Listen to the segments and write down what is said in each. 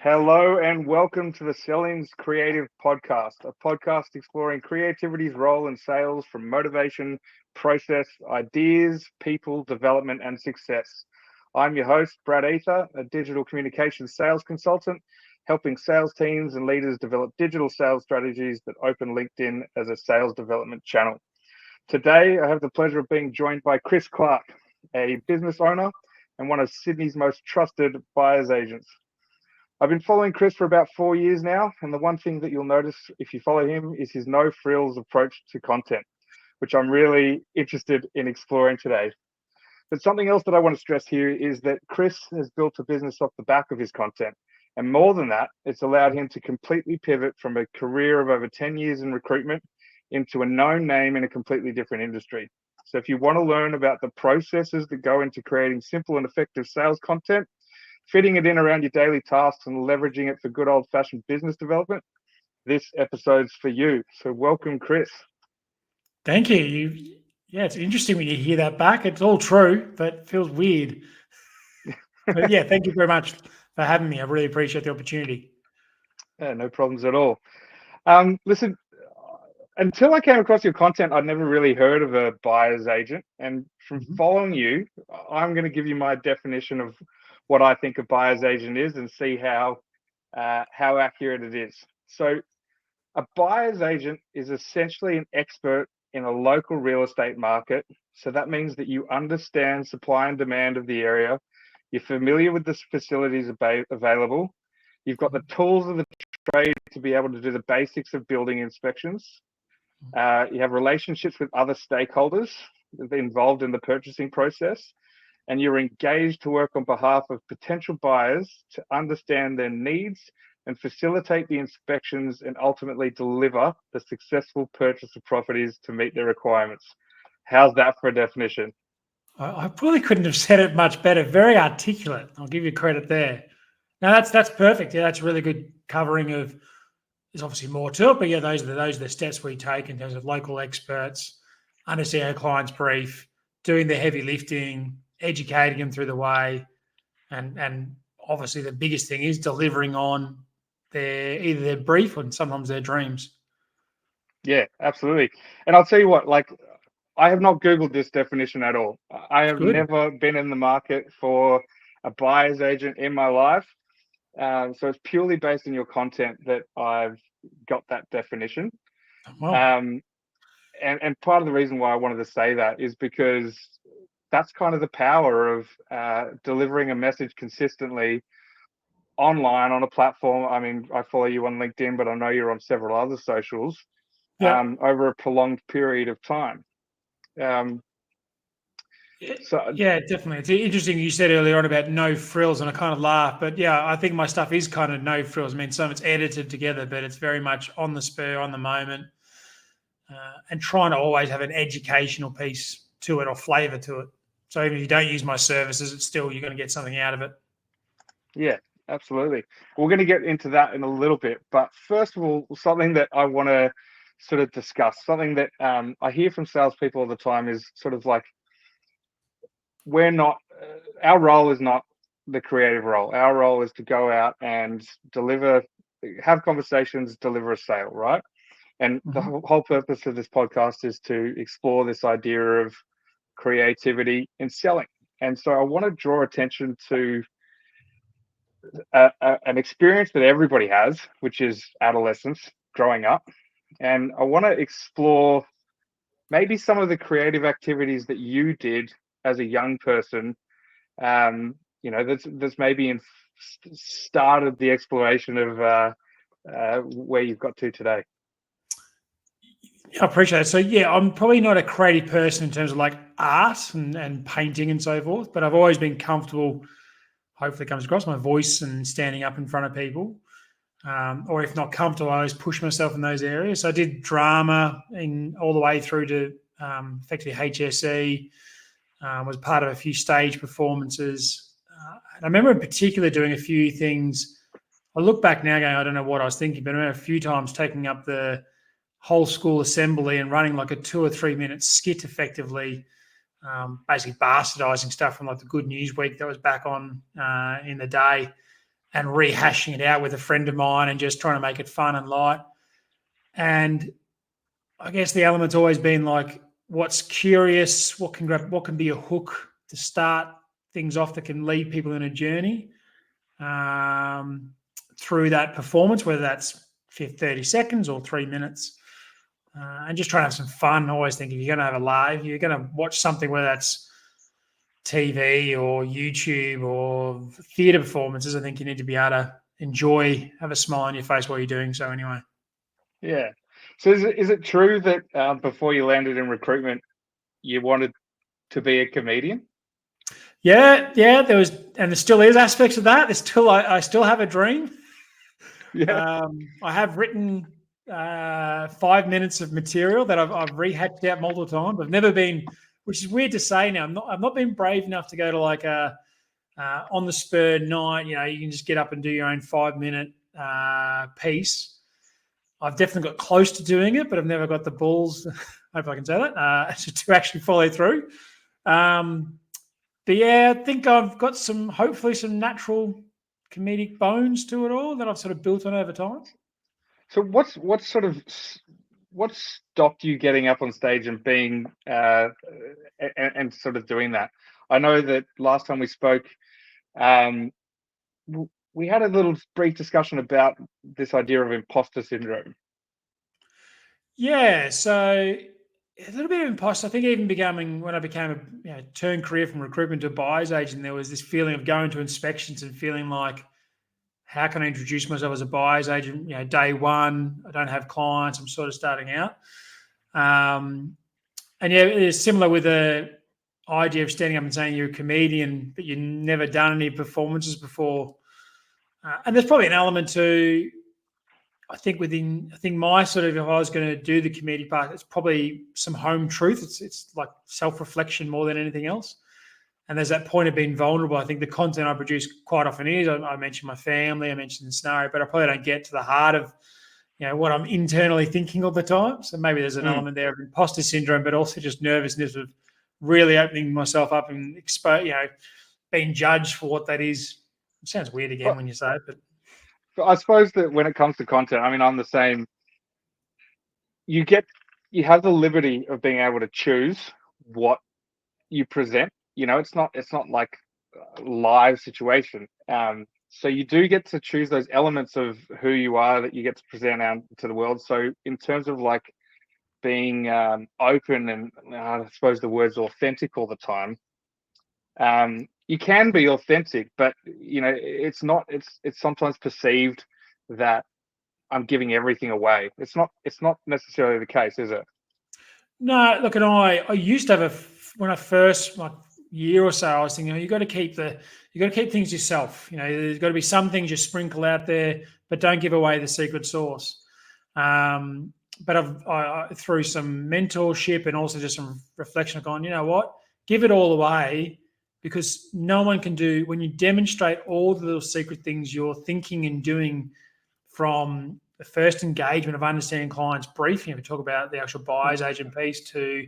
Hello and welcome to the Selling's Creative Podcast, a podcast exploring creativity's role in sales from motivation, process, ideas, people, development, and success. I'm your host, Brad Eather, a digital communications sales consultant, helping sales teams and leaders develop digital sales strategies that open LinkedIn as a sales development channel. Today, I have the pleasure of being joined by Chris Clarke, a business owner and one of Sydney's most trusted buyer's agents. I've been following Chris for about 4 years now, and the one thing that you'll notice if you follow him is his no-frills approach to content, which I'm really interested in exploring today. But something else that I want to stress here is that Chris has built a business off the back of his content. And more than that, it's allowed him to completely pivot from a career of over 10 years in recruitment into a known name in a completely different industry. So if you want to learn about the processes that go into creating simple and effective sales content, fitting it in around your daily tasks and leveraging it for good old-fashioned business development, this episode's for you. So welcome, Chris. Thank you. It's interesting when you hear that back. It's all true, but feels weird. But yeah, thank you very much for having me. I really appreciate the opportunity. Yeah, no problems at all. Listen, until I came across your content, I'd never really heard of a buyer's agent. And from following you, I'm going to give you my definition of what I think a buyer's agent is and see how accurate it is. So a buyer's agent is essentially an expert in a local real estate market. So that means that you understand supply and demand of the area. You're familiar with the facilities available. You've got the tools of the trade to be able to do the basics of building inspections. You have relationships with other stakeholders involved in the purchasing process, and you're engaged to work on behalf of potential buyers to understand their needs and facilitate the inspections and ultimately deliver the successful purchase of properties to meet their requirements. How's that for a definition? I probably couldn't have said it much better. Very articulate. I'll give you credit there. No, that's perfect. Yeah, that's a really good covering of. There's obviously more to it, but yeah, those are the steps we take in terms of local experts, understanding our client's brief, doing the heavy lifting, educating them through the way, and obviously the biggest thing is delivering on either their brief or sometimes their dreams. Yeah, absolutely. And I'll tell you what, like, I have not Googled this definition at all. I have never been in the market for a buyer's agent in my life. So it's purely based on your content that I've got that definition. Wow. And part of the reason why I wanted to say that is because that's kind of the power of delivering a message consistently online on a platform. I mean, I follow you on LinkedIn, but I know you're on several other socials over a prolonged period of time. Yeah, definitely. It's interesting you said earlier on about no frills, and I kind of laugh, but yeah, I think my stuff is kind of no frills. I mean, some of it's edited together, but it's very much on the spur, on the moment, and trying to always have an educational piece to it or flavour to it. So even if you don't use my services, it's still you're going to get something out of it. Yeah, absolutely. We're going to get into that in a little bit, but first of all, something that I want to sort of discuss, something that I hear from salespeople all the time is sort of like, our role is not the creative role. Our role is to go out and have conversations, deliver a sale, right? And the whole purpose of this podcast is to explore this idea of creativity in selling. And so I want to draw attention to an experience that everybody has, which is adolescence, growing up. And I want to explore maybe some of the creative activities that you did as a young person, that's maybe started the exploration of where you've got to today. I appreciate it. So yeah, I'm probably not a creative person in terms of like art and painting and so forth, but I've always been comfortable, hopefully it comes across, my voice and standing up in front of people. Or if not comfortable, I always push myself in those areas. So I did drama all the way through to effectively HSE, was part of a few stage performances. And I remember in particular doing a few things. I look back now going, I don't know what I was thinking, but I remember a few times taking up the whole school assembly and running like a 2 or 3 minute skit effectively, basically bastardizing stuff from like the Good News Week that was back on in the day. and rehashing it out with a friend of mine and just trying to make it fun and light. And I guess the element's always been like, what's curious, what can be a hook to start things off that can lead people in a journey through that performance, whether that's 30 seconds or 3 minutes. And just try to have some fun. I always think if you're going to have a live, you're going to watch something, whether that's TV or YouTube or theatre performances, I think you need to be able to enjoy, have a smile on your face while you're doing so anyway. Yeah. So is it true that before you landed in recruitment, you wanted to be a comedian? Yeah, there was, and there still is aspects of that. I still have a dream. Yeah. I have written 5 minutes of material that I've rehacked out multiple times. I've never been, which is weird to say now. I've not been brave enough to go to like a on the spur night. You know, you can just get up and do your own 5-minute piece. I've definitely got close to doing it, but I've never got the balls. I hope I can say that to actually follow through. But yeah, I think I've got hopefully some natural comedic bones to it all that I've sort of built on over time. So what stopped you getting up on stage and being and sort of doing that? I know that last time we spoke, we had a little brief discussion about this idea of imposter syndrome. Yeah, so a little bit of imposter. I think even becoming when I became turned career from recruitment to a buyer's agent, there was this feeling of going to inspections and feeling like, how can I introduce myself as a buyer's agent? You know, day one, I don't have clients. I'm sort of starting out. And yeah, it's similar with the idea of standing up and saying you're a comedian, but you've never done any performances before. And there's probably an element to, I think my sort of, if I was going to do the comedic part, it's probably some home truth. It's like self-reflection more than anything else. And there's that point of being vulnerable. I think the content I produce quite often is, I mention my family, I mention the scenario, but I probably don't get to the heart of, what I'm internally thinking all the time. So maybe there's an element there of imposter syndrome, but also just nervousness of really opening myself up and being judged for what that is. It sounds weird again when you say it, but I suppose that when it comes to content, I mean, I'm the same. You have the liberty of being able to choose what you present. It's not like a live situation. So you do get to choose those elements of who you are that you get to present out to the world. So in terms of like being open and I suppose the word's authentic all the time, you can be authentic, but it's not. It's sometimes perceived that I'm giving everything away. It's not necessarily the case, is it? No, look, and I used to have when I first year or so, I was thinking, you got to keep things yourself. There's got to be some things you sprinkle out there, but don't give away the secret sauce. But I've through some mentorship and also just some reflection, I've gone, you know what, give it all away, because no one can do when you demonstrate all the little secret things you're thinking and doing from the first engagement of understanding clients' briefing. We talk about the actual buyer's agent piece to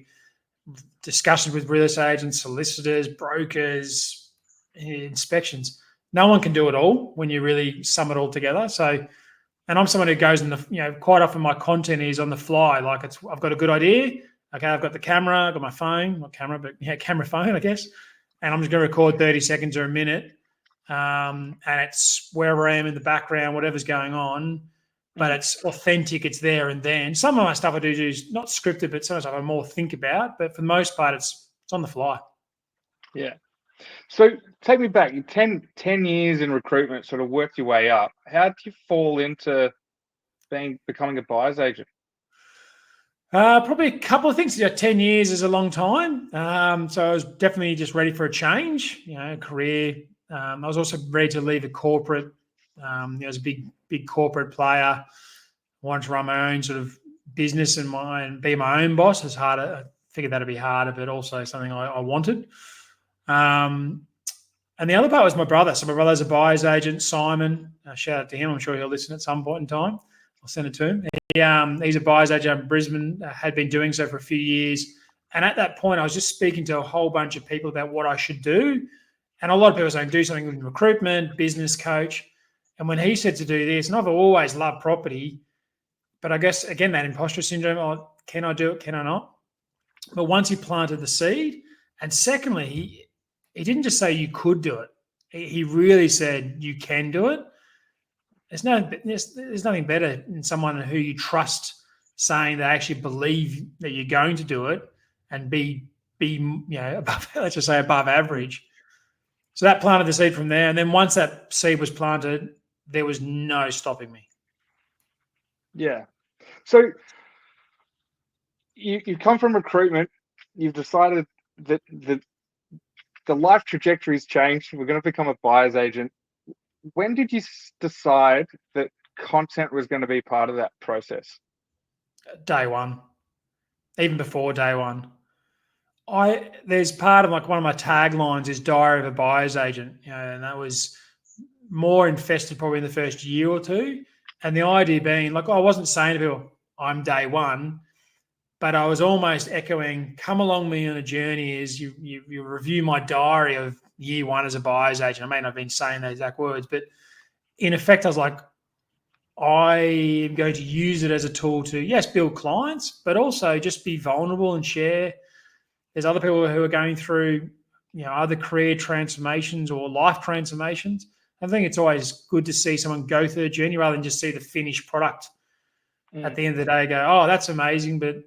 discussions with real estate agents, solicitors, brokers, inspections. No one can do it all when you really sum it all together. So, and I'm someone who goes quite often my content is on the fly. Like I've got a good idea. Okay, I've got the camera, I've got my phone, not camera, but camera phone, I guess. And I'm just going to record 30 seconds or a minute. And it's wherever I am in the background, whatever's going on, but it's authentic. It's there and then. Some of my stuff I do is not scripted, but some of the stuff I more think about. But for the most part, it's on the fly. Yeah. So take me back. 10 years in recruitment, sort of worked your way up. How did you fall into becoming a buyer's agent? Probably a couple of things. 10 years is a long time. So I was definitely just ready for a change, career. I was also ready to leave a corporate. I was a big corporate player. I wanted to run my own sort of business and be my own boss. It's harder. I figured that'd be harder, but also something I wanted. And the other part was my brother. So my brother's a buyer's agent, Simon. Shout out to him. I'm sure he'll listen at some point in time. I'll send it to him. He's a buyer's agent in Brisbane, had been doing so for a few years. And at that point, I was just speaking to a whole bunch of people about what I should do. And a lot of people were saying, do something with recruitment, business coach. And when he said to do this, and I've always loved property, but I guess, again, that imposter syndrome, can I do it? Can I not? But once he planted the seed, and secondly, he didn't just say you could do it. He really said you can do it. There's nothing better than someone who you trust saying they actually believe that you're going to do it and be above, let's just say, above average. So that planted the seed from there. And then once that seed was planted, there was no stopping me. Yeah. So you come from recruitment. You've decided that the life trajectory's changed. We're going to become a buyer's agent. When did you decide that content was going to be part of that process? Day one, even before day one. There's part of, like, one of my taglines is Diary of a Buyer's Agent, and that was more infested probably in the first year or two. And the idea being, like, I wasn't saying to people, I'm day one, but I was almost echoing, come along with me on a journey as you review my diary of year one as a buyer's agent. I may not have been saying those exact words, but in effect, I was like, I am going to use it as a tool to, yes, build clients, but also just be vulnerable and share. There's other people who are going through, other career transformations or life transformations. I think it's always good to see someone go through the journey rather than just see the finished product. At the end of the day, go, oh, that's amazing, but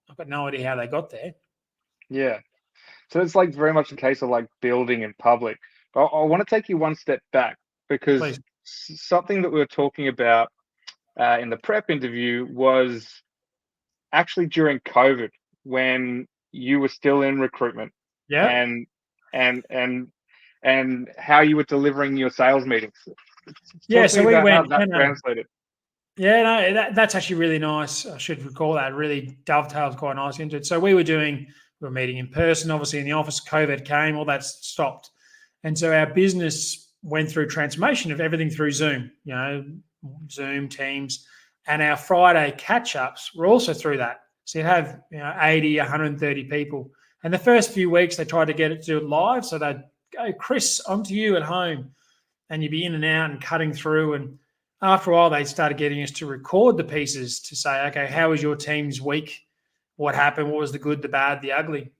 I've got no idea how they got there. Yeah. So it's like very much a case of like building in public. But I want to take you one step back, because Please. something that we were talking about in the prep interview was actually during COVID, when you were still in recruitment. Yeah. And how you were delivering your sales meetings. Yeah, so we went, how that translated. Yeah, no, that's actually really nice. I should recall that. It really dovetails quite nicely into it. So we were meeting in person, obviously in the office. COVID came, all that stopped. And so our business went through transformation of everything through Zoom, Zoom, Teams. And our Friday catch-ups were also through that. So you have 80, 130 people. And the first few weeks, they tried to get it to do it live. So they'd go, Chris, on to you at home. And you'd be in and out and cutting through. And after a while, they started getting us to record the pieces to say, okay, how was your team's week? What happened? What was the good, the bad, the ugly?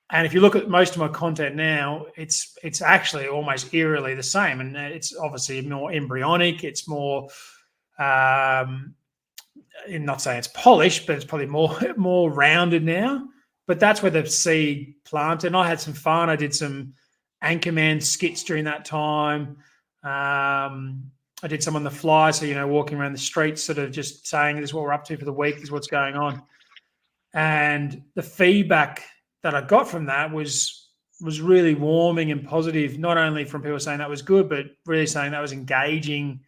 And if you look at most of my content now, it's actually almost eerily the same. And it's obviously more embryonic. It's more, I'm not saying it's polished, but it's probably more rounded now. But that's where the seed planted. And I had some fun. I did some Anchorman skits during that time. I did some on the fly, so, walking around the streets, sort of just saying, this is what we're up to for the week, this is what's going on. And the feedback that I got from that was really warming and positive, not only from people saying that was good, but really saying that was engaging.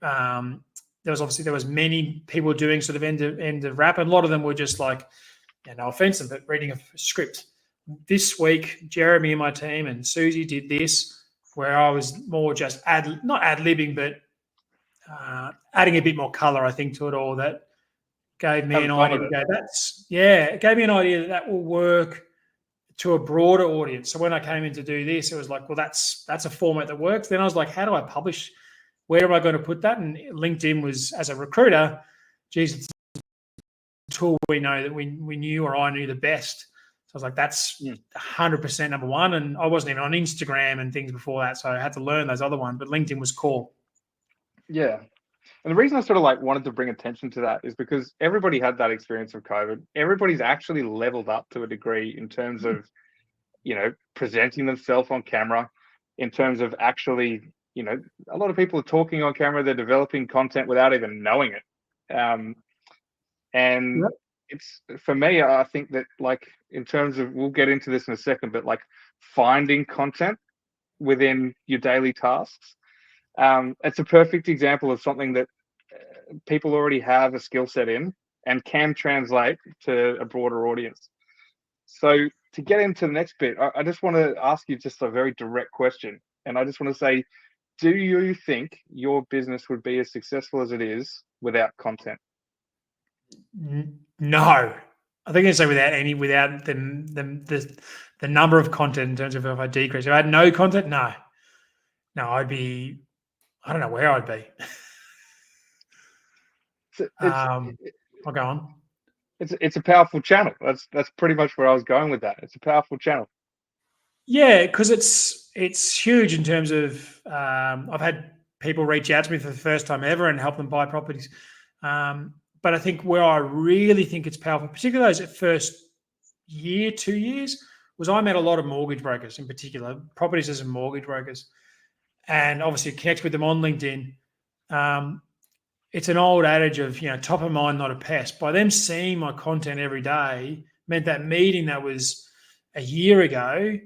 There was many people doing sort of end of wrap, and a lot of them were just like, no offense, but reading a script. This week, Jeremy and my team and Susie did this, where I was more just not ad-libbing, but adding a bit more colour, I think, to it all. That gave me an idea to go, it gave me an idea that will work to a broader audience. So when I came in to do this, it was like, well, that's a format that works. Then I was like, how do I publish? Where am I going to put that? And LinkedIn was, as a recruiter, it's a tool we know that we knew, or I knew, the best. So I was like, that's 100% number one. And I wasn't even on Instagram and things before that, so I had to learn those other ones. But LinkedIn was core. Yeah. And the reason I sort of like wanted to bring attention to that is because everybody had that experience of COVID. Everybody's actually leveled up to a degree in terms of, presenting themselves on camera, in terms of actually, a lot of people are talking on camera, they're developing content without even knowing it. It's, for me, I think that, like, in terms of, we'll get into this in a second, but like finding content within your daily tasks, it's a perfect example of something that people already have a skill set in and can translate to a broader audience. So to get into the next bit, I just want to ask you just a very direct question. And I just want to say, do you think your business would be as successful as it is without content? No. I think I'd say without the number of content, in terms of if I decrease. If I had no content, no, I'd be I don't know where I'd be. I'll go on. It's a powerful channel. That's pretty much where I was going with that. It's a powerful channel. Yeah, because it's huge in terms of I've had people reach out to me for the first time ever and help them buy properties. But I think where I really think it's powerful, particularly those at first year, 2 years, was I met a lot of mortgage brokers in particular, properties as mortgage brokers, and obviously connect with them on LinkedIn. It's an old adage of, top of mind, not a pest. By them seeing my content every day meant that meeting that was a year ago,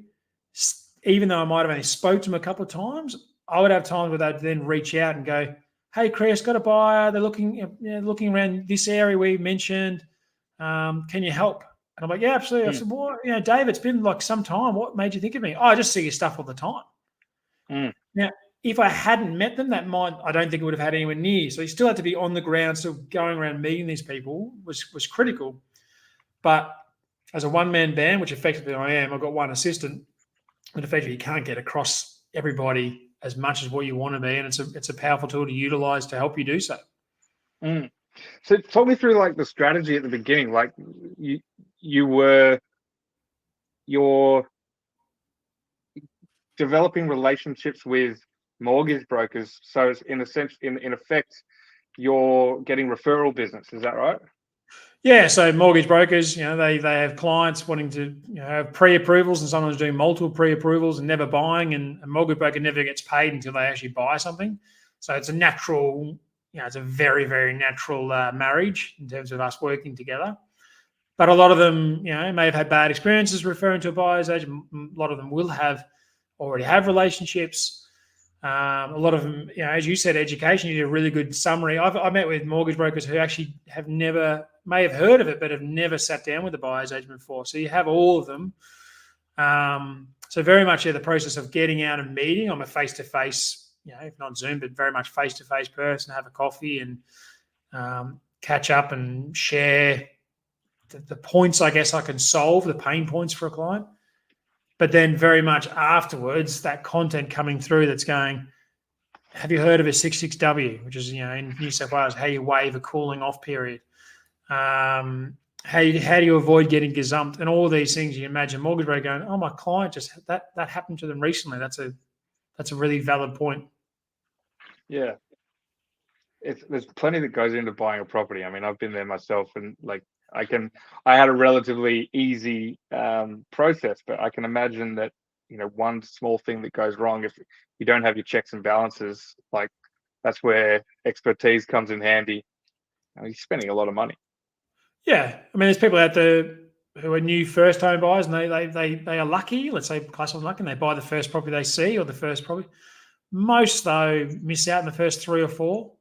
even though I might have only spoke to them a couple of times, I would have times where they'd then reach out and go, "Hey, Chris, got a buyer. They're looking around this area we mentioned. Can you help?" And I'm like, "Yeah, absolutely." I said, "Well, Dave, it's been like some time. What made you think of me?" "Oh, I just see your stuff all the time." Now, if I hadn't met them, I don't think it would have had anywhere near. So you still had to be on the ground, still going around meeting these people was critical. But as a one-man band, which effectively I am, I've got one assistant, but effectively you can't get across everybody as much as what you want to be, and it's a powerful tool to utilize to help you do so. So talk me through like the strategy at the beginning. Like you're developing relationships with mortgage brokers. So it's in effect, you're getting referral business. Is that right? Yeah, so mortgage brokers, they have clients wanting to have pre-approvals and sometimes doing multiple pre-approvals and never buying, and a mortgage broker never gets paid until they actually buy something. So it's a natural, it's a very, very natural marriage in terms of us working together. But a lot of them, may have had bad experiences referring to a buyer's agent. A lot of them will already have relationships. A lot of them, as you said, education. You did a really good summary. I met with mortgage brokers who actually may have heard of it, but have never sat down with a buyer's agent before. So you have all of them. So very much the process of getting out and meeting. I'm a face-to-face, if not Zoom, but very much face-to-face person. Have a coffee and catch up and share the points I guess I can solve, the pain points for a client. But then very much afterwards, that content coming through that's going, have you heard of a 66W, which is, in New South Wales, how you waive a cooling off period? How do you avoid getting gazumped? And all these things you imagine mortgage broker going, oh, my client just, that happened to them recently. That's a really valid point. Yeah. There's plenty that goes into buying a property. I mean, I've been there myself, and like I had a relatively easy process, but I can imagine that one small thing that goes wrong, if you don't have your checks and balances, like that's where expertise comes in handy. You're spending a lot of money. Yeah, I mean, there's people out there who are new first home buyers, and they are lucky. Let's say class of lucky, and they buy the first property they see or the first property. Most though miss out in the first 3 or 4.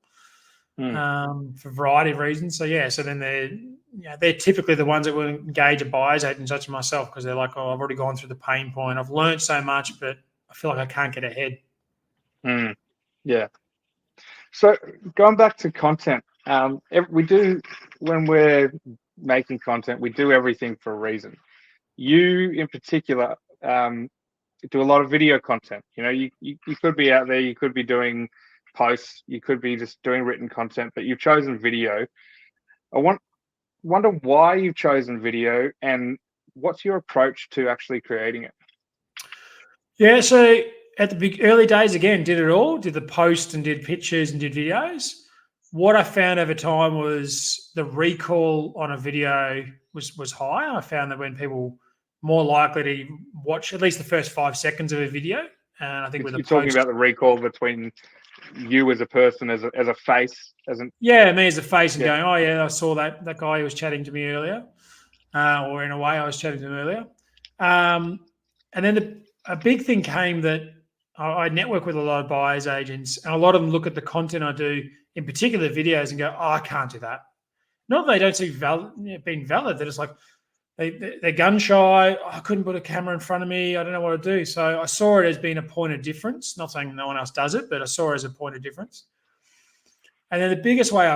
For a variety of reasons. So then they're typically the ones that will engage a buyer's agent such as myself, because they're like, oh, I've already gone through the pain point. I've learned so much, but I feel like I can't get ahead. Yeah. So going back to content, we do, when we're making content, we do everything for a reason. You in particular do a lot of video content. You could be out there, you could be doing posts, you could be just doing written content, but you've chosen video. I wonder why you've chosen video, and what's your approach to actually creating it? Yeah, so at the big early days, again, did it all, did the post and did pictures and did videos. What I found over time was the recall on a video was high. I found that when people more likely to watch at least the first 5 seconds of a video, and I think with you're talking about the recall between you as a person, as a face, me as a face, and going, oh yeah, I saw that guy who was chatting to me earlier, or in a way I was chatting to him earlier. And then a big thing came that I network with a lot of buyers agents, and a lot of them look at the content I do, in particular videos, and go, oh, I can't do that. Not that they don't see being valid, they're just like, they're gun shy. Oh, I couldn't put a camera in front of me. I don't know what to do. So I saw it as being a point of difference. Not saying no one else does it, but I saw it as a point of difference. And then the biggest way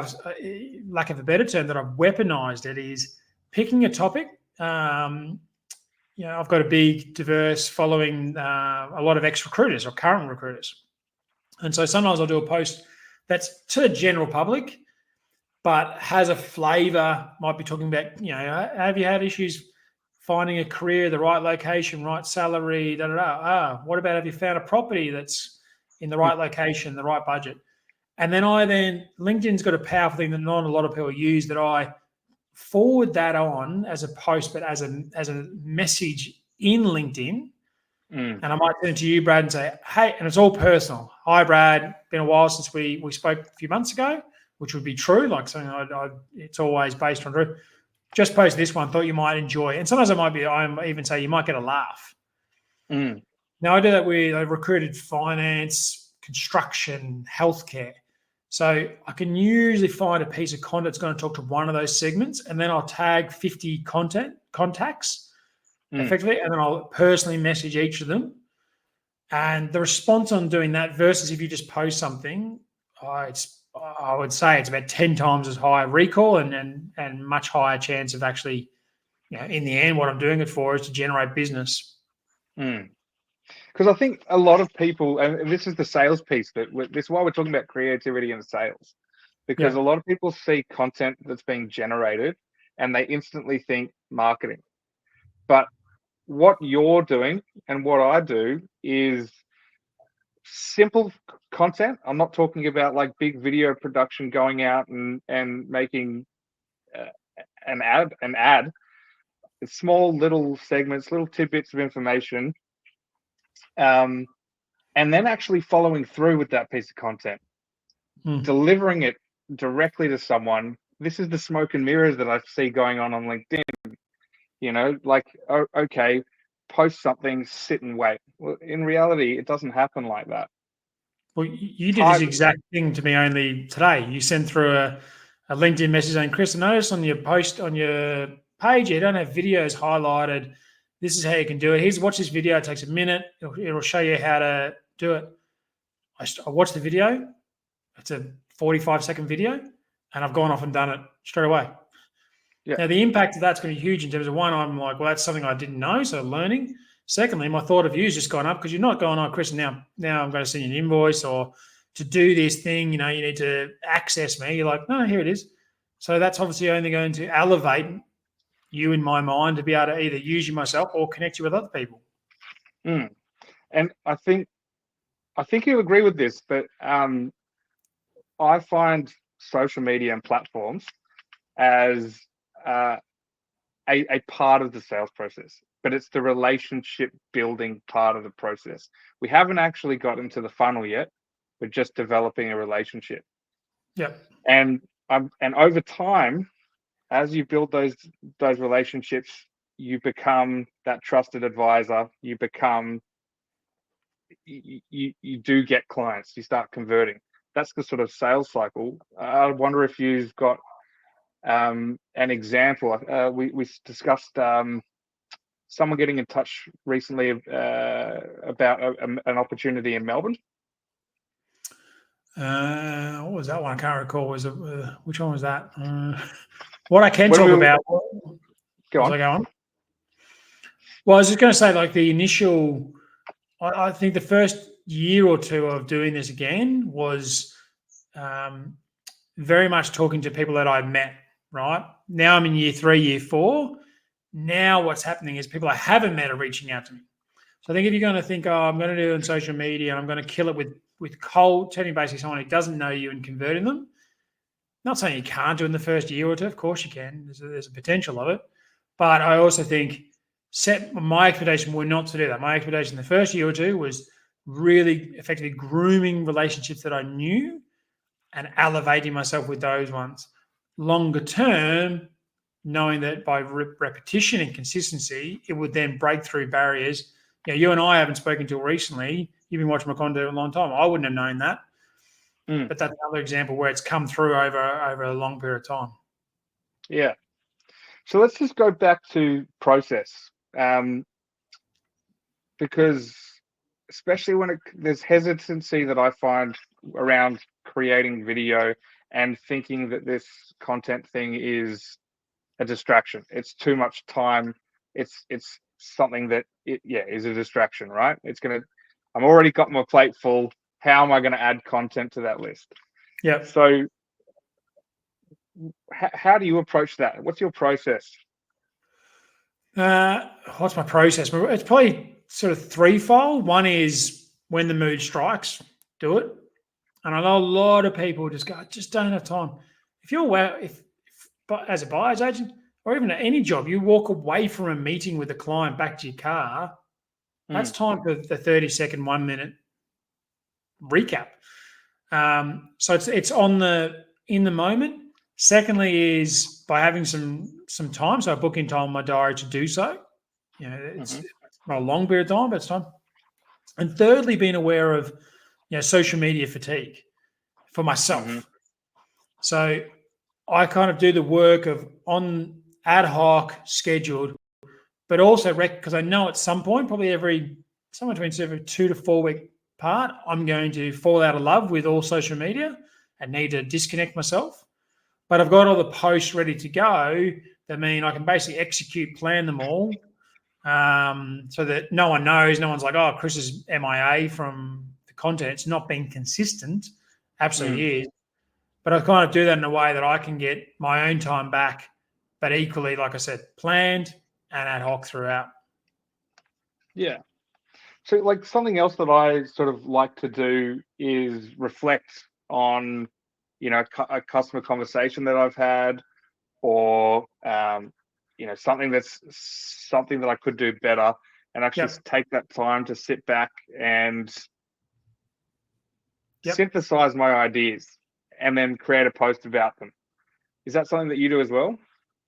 lack of a better term, that I've weaponized it is picking a topic. I've got a big, diverse following, a lot of ex-recruiters or current recruiters. And so sometimes I'll do a post that's to the general public, but has a flavour. Might be talking about, have you had issues finding a career, the right location, right salary, da da da. What about, have you found a property that's in the right location, the right budget? And then LinkedIn's got a powerful thing that not a lot of people use, that I forward that on as a post, but as a message in LinkedIn. And I might send it to you, Brad, and say, hey, and it's all personal. Hi, Brad. Been a while since we spoke a few months ago, which would be true. Like something it's always based on true. Just post this one. Thought you might enjoy. And sometimes I even say you might get a laugh. Now I do that with, I've recruited finance, construction, healthcare. So I can usually find a piece of content that's going to talk to one of those segments, and then I'll tag 50 contacts effectively, and then I'll personally message each of them. And the response on doing that versus if you just post something, I would say it's about 10 times as high recall and much higher chance of actually, in the end, what I'm doing it for is to generate business. Because I think a lot of people, and this is the sales piece, this is why we're talking about creativity and sales, because a lot of people see content that's being generated and they instantly think marketing. But what you're doing and what I do is simple content. I'm not talking about like big video production, going out and making an ad. It's small little segments, little tidbits of information, and then actually following through with that piece of content, delivering it directly to someone. This is the smoke and mirrors that I see going on LinkedIn. Like, okay, post something, sit and wait. Well, in reality, it doesn't happen like that. Well, you did this exact thing to me only today. You sent through a LinkedIn message saying, Chris, I noticed on your post on your page, you don't have videos highlighted. This is how you can do it. Watch this video. It takes a minute. It'll show you how to do it. I watched the video. It's a 45-second video, and I've gone off and done it straight away. Yeah. Now, the impact of that's going to be huge in terms of, one, I'm like, well, that's something I didn't know, so learning. Secondly, my thought of you has just gone up because you're not going, oh, Chris, now I'm going to send you an invoice or to do this thing, you need to access me. You're like, no, here it is. So that's obviously only going to elevate you in my mind to be able to either use you myself or connect you with other people. And I think you agree with this, but I find social media and platforms as a part of the sales process, but it's the relationship building part of the process. We haven't actually got into the funnel yet. We're just developing a relationship. Yeah. And over time, as you build those relationships, you become that trusted advisor. You become, you do get clients. You start converting. That's the sort of sales cycle. I wonder if you've got an example. We discussed someone getting in touch recently about an opportunity in Melbourne. What was that one? I can't recall. Was it which one was that? What I can talk about. Go on. Well, I was just going to say, like the initial. I think the first year or two of doing this again was very much talking to people that I met. Right now, I'm in year 3, year 4. Now, what's happening is people I haven't met are reaching out to me. So I think if you're going to think, oh, I'm going to do it on social media and I'm going to kill it with cold, turning basically someone who doesn't know you and converting them. Not saying you can't do it in the first year or two. Of course you can. There's a potential of it. But I also think my expectation were not to do that. My expectation the first year or two was really effectively grooming relationships that I knew and elevating myself with those ones. Longer term, knowing that by repetition and consistency, it would then break through barriers. You and I haven't spoken till recently. You've been watching my content a long time. I wouldn't have known that. But that's another example where it's come through over a long period of time. Yeah. So let's just go back to process. Because especially when there's hesitancy that I find around creating video and thinking that this content thing is a distraction. It's too much time. It's something that is a distraction, right? I'm already got my plate full. how am I going to add content to that list? Yeah. So how do you approach that? What's your process? What's my process? It's probably sort of threefold. One is when the mood strikes, do it. And I know a lot of people just go, I just don't have time. If you're aware, if as a buyer's agent or even at any job, you walk away from a meeting with a client back to your car, that's time for the 30-second, 1 minute recap. So it's in the moment. Secondly, is by having some time. So I book in time in my diary to do so. It's not a long period of time, but it's time. And thirdly, being aware of social media fatigue for myself. So I kind of do the work of on ad hoc, scheduled, but also because I know at some point, probably somewhere between every 2 to 4 week part, I'm going to fall out of love with all social media and need to disconnect myself. But I've got all the posts ready to go that mean I can basically plan them all, so that no one knows. No one's like, oh, Chris is MIA from the content. It's not been consistent. Absolutely is. But I kind of do that in a way that I can get my own time back, but equally, like I said, planned and ad hoc throughout. Yeah. So like something else that I sort of like to do is reflect on, a customer conversation that I've had, or, something that I could do better, and actually take that time to sit back and synthesize my ideas and then create a post about them. Is that something that you do as well?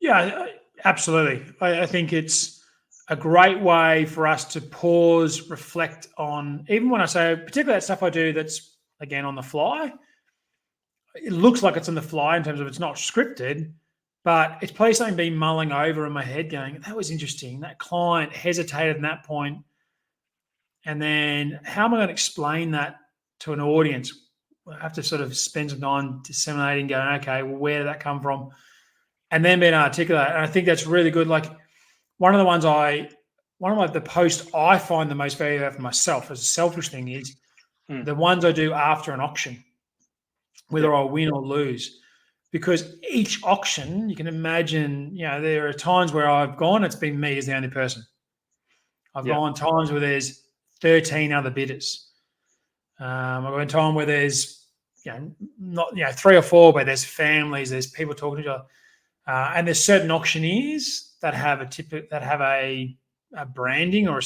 Yeah, absolutely. I think it's a great way for us to pause, reflect on, even when I say, particularly that stuff I do that's, again, on the fly, it looks like it's on the fly in terms of it's not scripted, but it's probably something been mulling over in my head going, that was interesting. That client hesitated in that point. And then how am I going to explain that to an audience? I have to sort of spend some time disseminating, going, okay, well, where did that come from? And then being articulate. And I think that's really good. Like one of the posts I find the most valuable for myself as a selfish thing is the ones I do after an auction, whether I win or lose. Because each auction, you can imagine, there are times where I've gone, it's been me as the only person. I've gone times where there's 13 other bidders. I've gone time where there's, not 3 or 4, but there's families, there's people talking to each other. And there's certain auctioneers that have a branding or a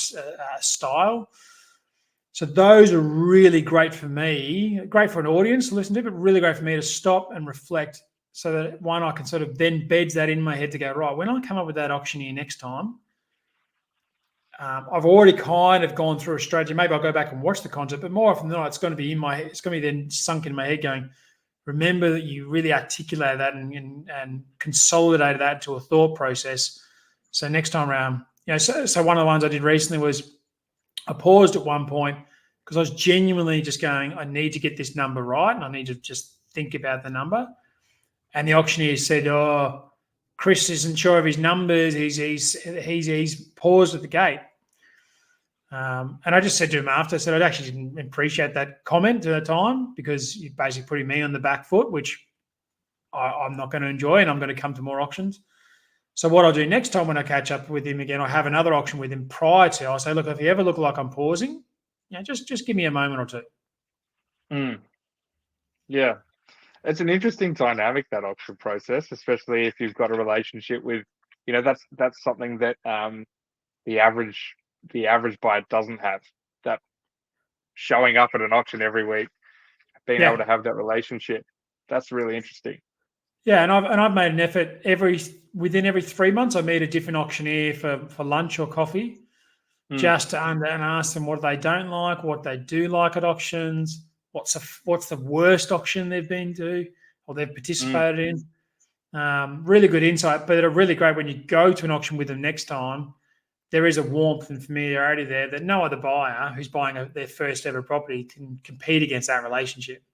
style. So those are really great for me, great for an audience to listen to, but really great for me to stop and reflect, so that one, I can sort of then beds that in my head to go, right, when I come up with that auctioneer next time, I've already kind of gone through a strategy. Maybe I'll go back and watch the content, but more often than not, it's going to be in my head. It's going to be then sunk in my head going, remember that you really articulated that and consolidated that to a thought process. So next time around, so one of the ones I did recently was I paused at one point because I was genuinely just going, I need to get this number right, and I need to just think about the number. And the auctioneer said, oh, Chris isn't sure of his numbers. He's paused at the gate. And I just said to him after, I said, I actually didn't appreciate that comment at the time, because you're basically putting me on the back foot, which I'm not going to enjoy, and I'm going to come to more auctions. So what I'll do next time when I catch up with him again, I have another auction with him prior to, I'll say, look, if you ever look like I'm pausing, just give me a moment or two. Yeah. It's an interesting dynamic, that auction process, especially if you've got a relationship with, that's something that the average buyer doesn't have, that showing up at an auction every week, being able to have that relationship. That's really interesting. Yeah, and I've made an effort within every 3 months, I meet a different auctioneer for lunch or coffee, just to and ask them what they don't like, what they do like at auctions, what's the worst auction they've been to or they've participated in. Really good insight, but they're really great when you go to an auction with them next time. There is a warmth and familiarity there that no other buyer who's buying their first ever property can compete against that relationship.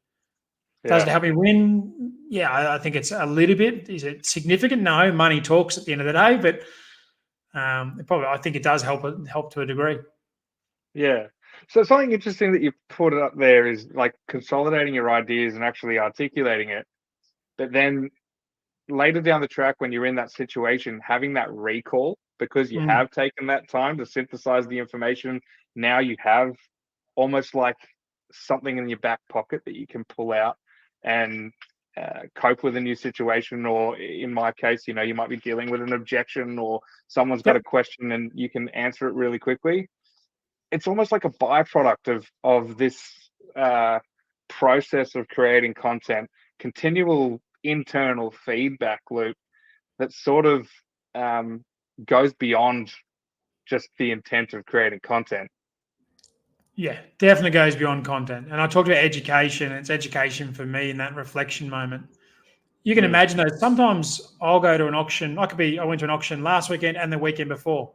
Does it help me win? Yeah, I think it's a little bit. Is it significant? No, money talks at the end of the day, but I think it does help to a degree. Yeah. So something interesting that you put up there is like consolidating your ideas and actually articulating it. But then later down the track, when you're in that situation, having that recall because you Mm. have taken that time to synthesize the information. Now you have almost like something in your back pocket that you can pull out and cope with a new situation. Or in my case, you might be dealing with an objection or someone's got Yep. a question and you can answer it really quickly. It's almost like a byproduct of this process of creating content, continual internal feedback loop that sort of goes beyond just the intent of creating content. Yeah, definitely goes beyond content. And I talked about education. It's education for me in that reflection moment. You can Mm, imagine though, sometimes I'll go to an auction. I went to an auction last weekend and the weekend before.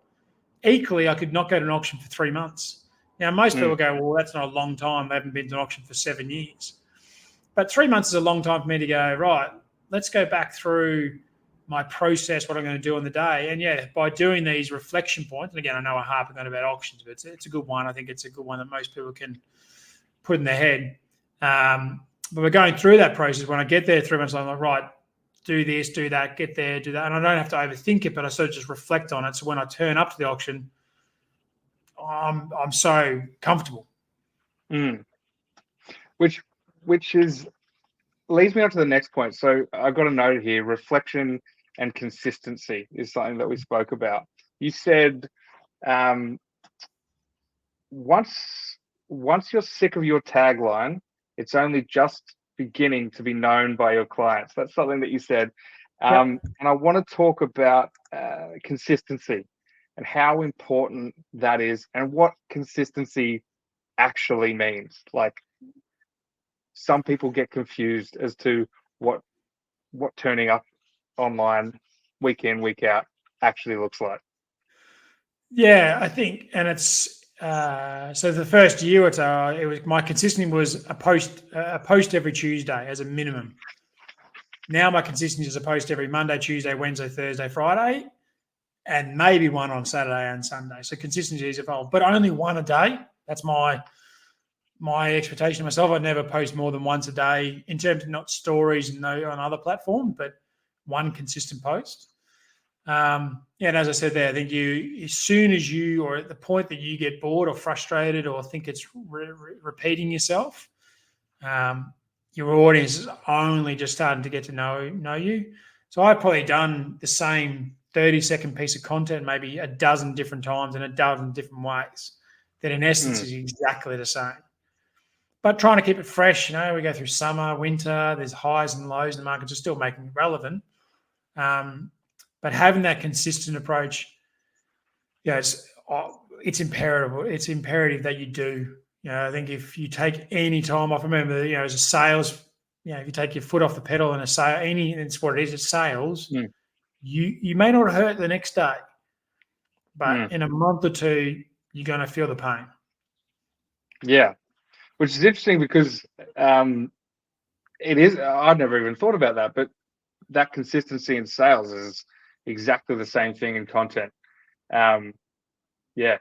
Equally, I could not go to an auction for 3 months. Now, most mm, people go, well, that's not a long time. They haven't been to an auction for 7 years. But 3 months is a long time for me to go, right, let's go back through my process, what I'm going to do on the day. And yeah, by doing these reflection points, and again, I know I harp on about auctions, but it's a good one. I think it's a good one that most people can put in their head. But we're going through that process. When I get there 3 months, I'm like, right, do this, do that, get there, do that. And I don't have to overthink it, but I sort of just reflect on it. So when I turn up to the auction, I'm so comfortable. mm. Which is leads me on to the next point. So I've got a note here: reflection and consistency is something that we spoke about. You said um, once you're sick of your tagline, it's only just beginning to be known by your clients. That's something that you said. Yep. And I want to talk about consistency and how important that is and what consistency actually means. Like some people get confused as to what turning up online week in, week out actually looks like. Yeah, I think, and it's so the first year or so, it was my consistency was a post every Tuesday as a minimum. Now my consistency is a post every Monday, Tuesday, Wednesday, Thursday, Friday, and maybe one on Saturday and Sunday. So consistency is evolved, but only one a day. That's my expectation of myself. I never post more than once a day in terms of not stories and no on other platforms, but one consistent post. Yeah, and as I said there, I think as soon as you, or at the point that you get bored or frustrated or think it's repeating yourself, your audience is only just starting to get to know you. So I've probably done the same 30-second piece of content maybe a dozen different times in a dozen different ways that in essence is exactly the same. But trying to keep it fresh, we go through summer, winter, there's highs and lows, the markets are still making it relevant. But having that consistent approach, it's imperative. It's imperative that you do. I think if you take any time off, remember, as a sales, if you take your foot off the pedal in a sale, it's what it is. It's sales. You may not hurt the next day, but in a month or two, you're going to feel the pain. Yeah, which is interesting because it is. I'd never even thought about that, but that consistency in sales is exactly the same thing in content. Yeah,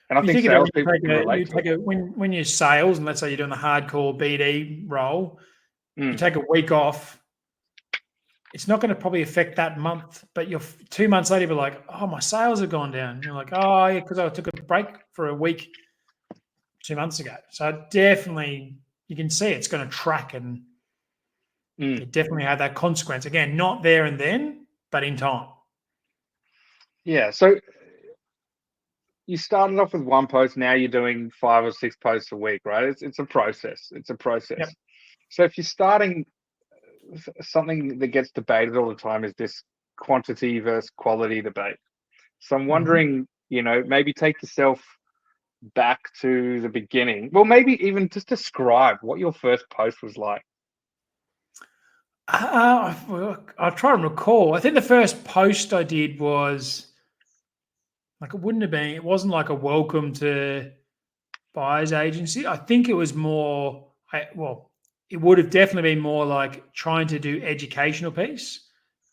and I You think think about salespeople can relate to it. when you're sales, and let's say you're doing the hardcore BD role, you Mm, take a week off. It's not going to probably affect that month, but you're 2 months later, you're like, oh, my sales have gone down. And you're like, oh, yeah, because I took a break for a week 2 months ago. So definitely, you can see it's going to track and you definitely have that consequence. Again, not there and then, but in time. yeah, so you started off with one post. Now you're doing 5 or 6 posts a week, right? It's a process. It's a process. Yep. So if you're starting something that gets debated all the time is this quantity versus quality debate. So I'm wondering, maybe take yourself back to the beginning. Well, maybe even just describe what your first post was like. I'll try and recall. I think the first post I did was like it wasn't like a welcome to buyer's agency. I think it was more, it would have definitely been more like trying to do educational piece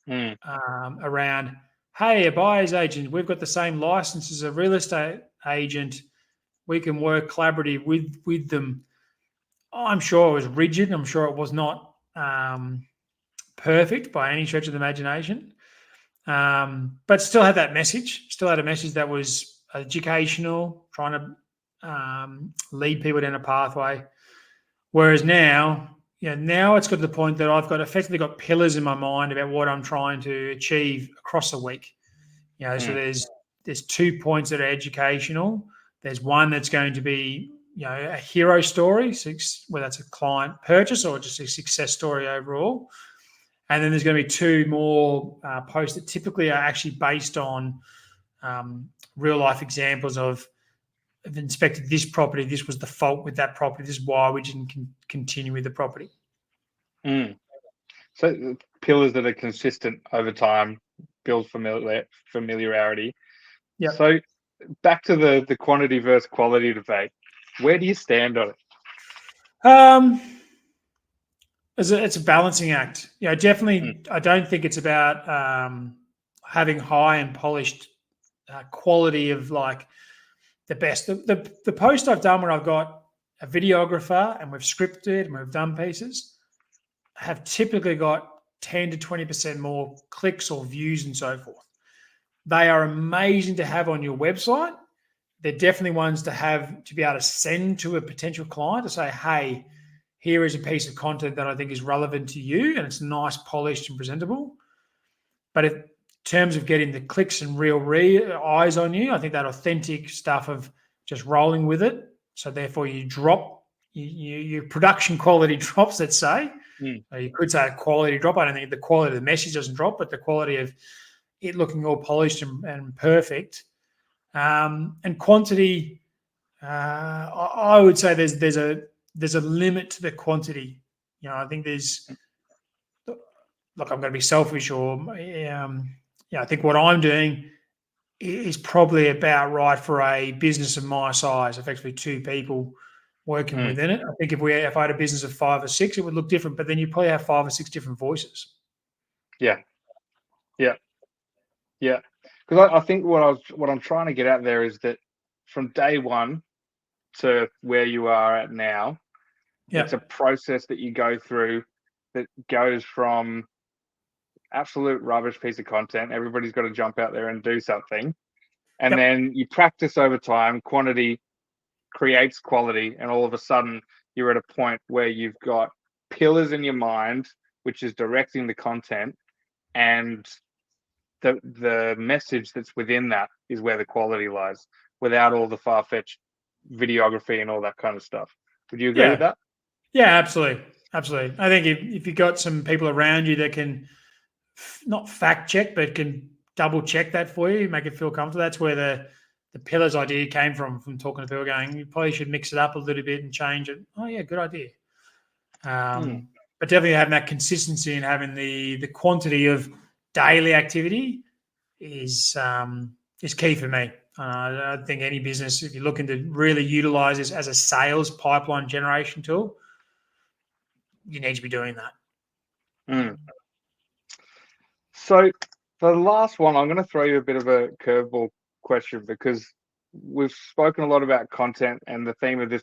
around, hey, a buyer's agent, we've got the same license as a real estate agent. we can work collaboratively with them. I'm sure it was rigid. I'm sure it was not perfect by any stretch of the imagination, but still had that message. Still had a message that was educational, trying to lead people down a pathway. Whereas now, now it's got to the point that I've effectively got pillars in my mind about what I'm trying to achieve across a week. So there's 2 points that are educational. There's one that's going to be a hero story, whether that's a client purchase or just a success story overall. And then there's going to be 2 more posts that typically are actually based on real life examples of I've inspected this property. This was the fault with that property. This is why we didn't continue with the property. So pillars that are consistent over time, build familiarity. Yeah. So back to the quantity versus quality debate. Where do you stand on it? It's a balancing act. Definitely. I don't think it's about having high and polished quality of like the best. The post I've done where I've got a videographer and we've scripted and we've done pieces have typically got 10 to 20% more clicks or views and so forth. They are amazing to have on your website. They're definitely ones to be able to send to a potential client to say, hey, here is a piece of content that I think is relevant to you and it's nice, polished and presentable. But in terms of getting the clicks and real eyes on you, I think that authentic stuff of just rolling with it. So therefore you drop, your production quality drops, let's say. You could say a quality drop. I don't think the quality of the message doesn't drop, but the quality of it looking all polished and perfect. And quantity, I would say there's a limit to the quantity. I think look, I'm going to be selfish or, I think what I'm doing is probably about right for a business of my size, effectively 2 people working within it. I think if I had a business of 5 or 6, it would look different, but then you probably have 5 or 6 different voices. Yeah. Because I think what I'm trying to get at there is that from day one to where you are at now, it's a process that you go through that goes from absolute rubbish piece of content. Everybody's got to jump out there and do something. And then you practice over time, quantity creates quality. And all of a sudden you're at a point where you've got pillars in your mind, which is directing the content, and the message that's within that is where the quality lies, without all the far-fetched videography and all that kind of stuff. Would you agree with that? Yeah, absolutely. Absolutely. I think if you've got some people around you that can not fact check, but can double check that for you, make it feel comfortable. That's where the pillars idea came from talking to people going, you probably should mix it up a little bit and change it. Oh yeah, good idea. But definitely having that consistency and having the quantity of daily activity is key for me. I think any business, if you're looking to really utilize this as a sales pipeline generation tool, you need to be doing that. So for the last one, I'm going to throw you a bit of a curveball question, because we've spoken a lot about content, and the theme of this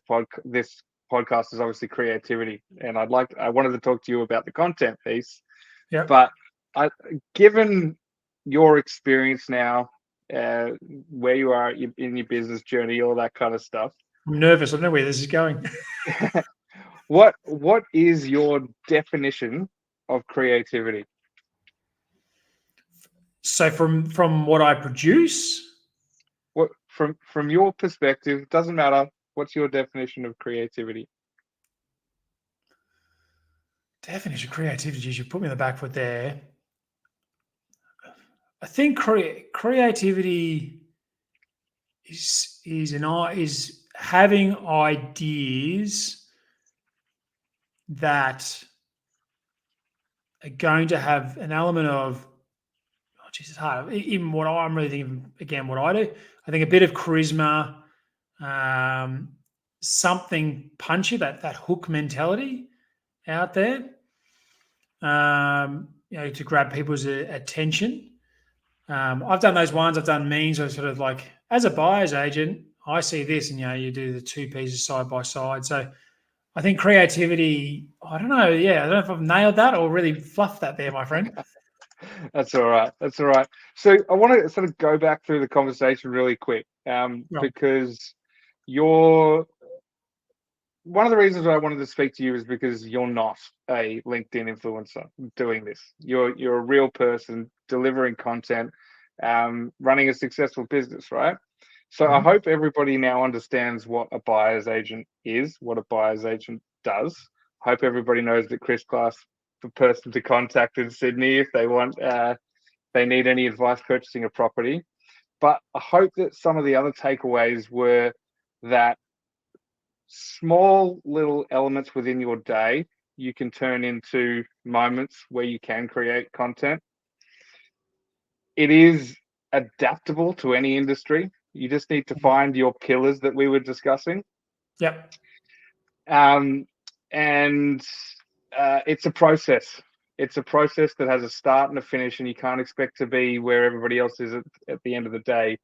podcast is obviously creativity. And I wanted to talk to you about the content piece. Yeah. But given your experience now, where you are in your business journey, all that kind of stuff, I'm nervous. I don't know where this is going. What is your definition of creativity? So from what I produce, what from your perspective, doesn't matter. What's your definition of creativity? Definition of creativity, you put me in the back foot there. I think creativity is having ideas that are going to have an element of, it's hard. Even what I'm really thinking, again, what I do, I think a bit of charisma, something punchy, that hook mentality out there, to grab people's attention. I've done those ones. I've done memes. I sort of like, as a buyer's agent, I see this, and you do the two pieces side by side. So I think creativity, I don't know. Yeah, I don't know if I've nailed that or really fluffed that there, my friend. That's all right. That's all right. So I want to sort of go back through the conversation really quick, because you're one of the reasons I wanted to speak to you is because you're not a LinkedIn influencer doing this. You're a real person delivering content, running a successful business, right? So I hope everybody now understands what a buyer's agent is, what a buyer's agent does. I hope everybody knows that Chris Clarke's the person to contact in Sydney if they need any advice purchasing a property. But I hope that some of the other takeaways were that small little elements within your day you can turn into moments where you can create content. It is adaptable to any industry. You just need to find your pillars that we were discussing. Yep. And it's a process. It's a process that has a start and a finish, and you can't expect to be where everybody else is at the end of the day.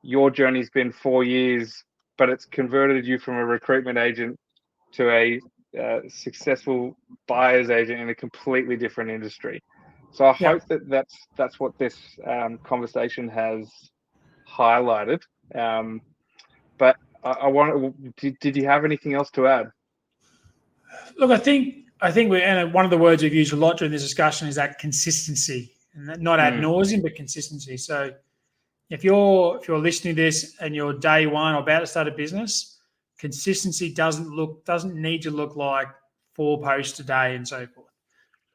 Your journey's been 4 years, but it's converted you from a recruitment agent to a successful buyer's agent in a completely different industry. So I hope that that's what this conversation has highlighted. But I want. Did you have anything else to add? Look, I think and one of the words we've used a lot during this discussion is that consistency, and that not ad nauseum, but consistency. So if you're listening to this and you're day one or about to start a business, consistency doesn't need to look like 4 posts a day and so forth.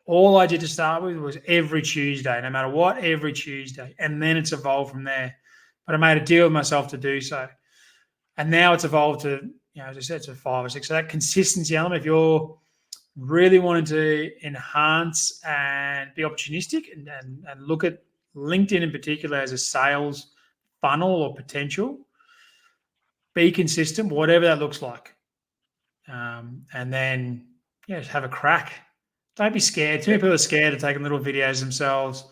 All I did to start with was every Tuesday, no matter what, every Tuesday, and then it's evolved from there. But I made a deal with myself to do so, and now it's evolved to, as I said, to 5 or 6. So that consistency element, if you're really wanting to enhance and be opportunistic and look at LinkedIn in particular as a sales funnel or potential, be consistent, whatever that looks like. And then, just have a crack. Don't be scared. Too many people are scared of taking little videos themselves.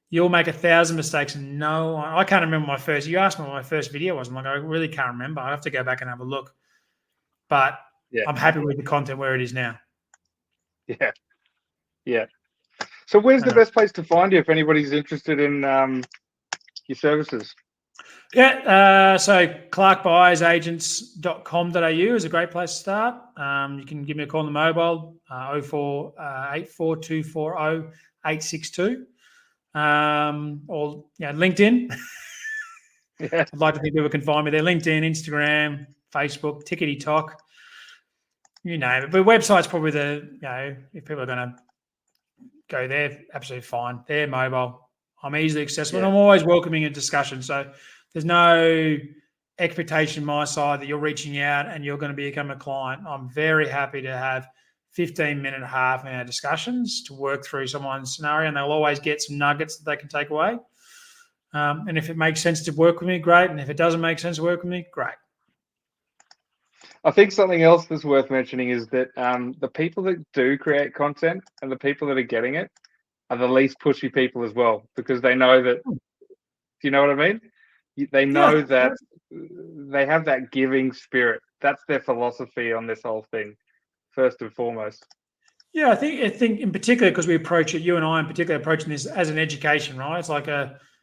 You'll make 1,000 mistakes. And I can't remember my first. You asked me what my first video was. I'm like, I really can't remember. I have to go back and have a look. But I'm happy with the content where it is now. Yeah. So where's the best place to find you if anybody's interested in your services? So clarkbuyersagents.com.au is a great place to start. You can give me a call on the mobile, 0484240862, or LinkedIn. I'd like to think people can find me there. LinkedIn, Instagram, Facebook, Tickety-Tock, you name it. But website's probably if people are going to go there, absolutely fine. They're mobile. I'm easily accessible, and I'm always welcoming a discussion. So there's no expectation on my side that you're reaching out and you're going to become a client. I'm very happy to have 15-minute, half-hour discussions to work through someone's scenario, and they'll always get some nuggets that they can take away. And if it makes sense to work with me, great. And if it doesn't make sense to work with me, great. I think something else that's worth mentioning is that the people that do create content and the people that are getting it are the least pushy people as well, because they know that. Do you know what I mean? They know that they have that giving spirit. That's their philosophy on this whole thing, first and foremost. Yeah, I think in particular, because we approach it, you and I in particular approaching this as an education, right? It's like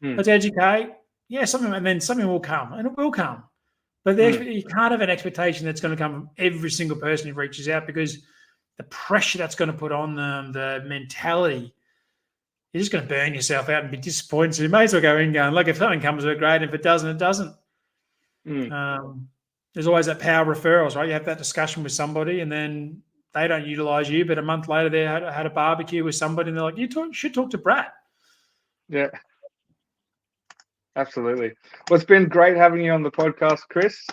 let's educate. Yeah, and then something will come, and it will come. But you can't have an expectation that's going to come from every single person who reaches out, because the pressure that's going to put on them, the mentality, you're just going to burn yourself out and be disappointed. So you may as well go in going, look, if something comes to it, great. If it doesn't, it doesn't. There's always that power of referrals, right? You have that discussion with somebody and then they don't utilize you, but a month later they had a barbecue with somebody and they're like, you should talk to Brad. Yeah. Absolutely. Well, it's been great having you on the podcast, Chris.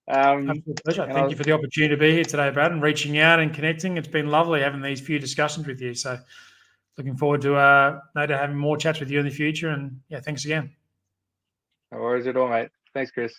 Absolute pleasure. Thank you for the opportunity to be here today, Brad, and reaching out and connecting. It's been lovely having these few discussions with you. So looking forward to having more chats with you in the future. And thanks again. No worries at all, mate. Thanks, Chris.